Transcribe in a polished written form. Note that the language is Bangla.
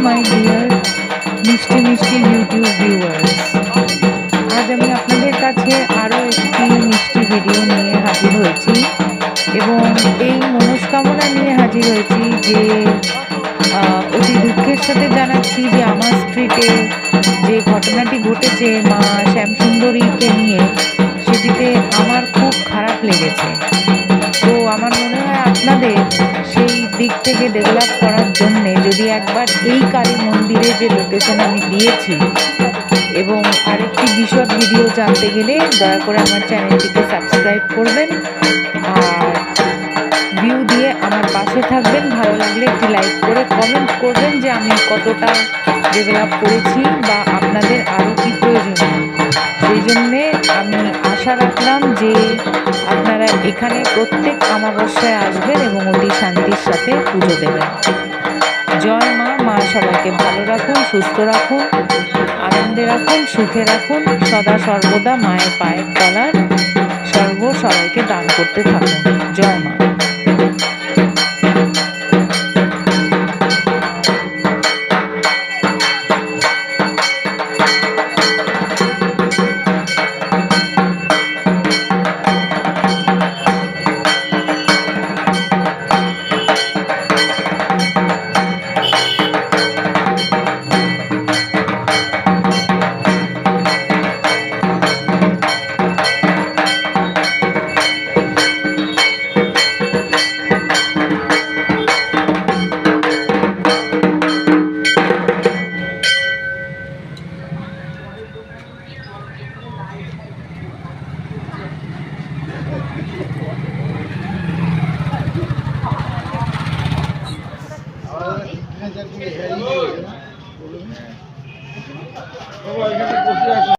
মাই ডিয়ার মিষ্টি মিষ্টি ইউটিউব ভিউয়ার্স, আজ আমি আপনাদের কাছে আরও একটি মিষ্টি ভিডিও নিয়ে হাজির হয়েছি এবং এই মনস্কামনা নিয়ে হাজির হয়েছি যে অতি দুঃখের সাথে জানাচ্ছি যে আমার স্ট্রিটে যে ঘটনাটি ঘটেছে মা শ্যামসুন্দরীকে নিয়ে, সেটিতে আমার খুব খারাপ লেগেছে। তো আমার মনে হয় আপনাদের সেই দিক থেকে ডেভেলপ করার জন্যে যদি একবার এই কালী মন্দিরে যে লোকেশন আমি দিয়েছি এবং আরেকটি বিশদ ভিডিও জানতে গেলে দয়া করে আমার চ্যানেলটিকে সাবস্ক্রাইব করবেন আর ভিউ দিয়ে আমার পাশে থাকবেন। ভালো লাগলে একটি লাইক করে কমেন্ট করবেন যে আমি কতটা ডেভেলপ করেছি বা আপনাদের আরও কী প্রয়োজনীয়। সেই জন্যে আমি আশা রাখলাম যে আপনারা এখানে প্রত্যেক অমাবস্যায় আসবেন এবং অতি শান্তির সাথে পুজো দেবেন। জয় মা। মা সবাইকে ভালো রাখুন, সুস্থ রাখুন, আনন্দে রাখুন, সুখে রাখুন, সদা সর্বদা মায়ের পায়ের তলার সবাইকে দান করতে থাকুন। জয় মা। বাবা এখানে বসে আছে।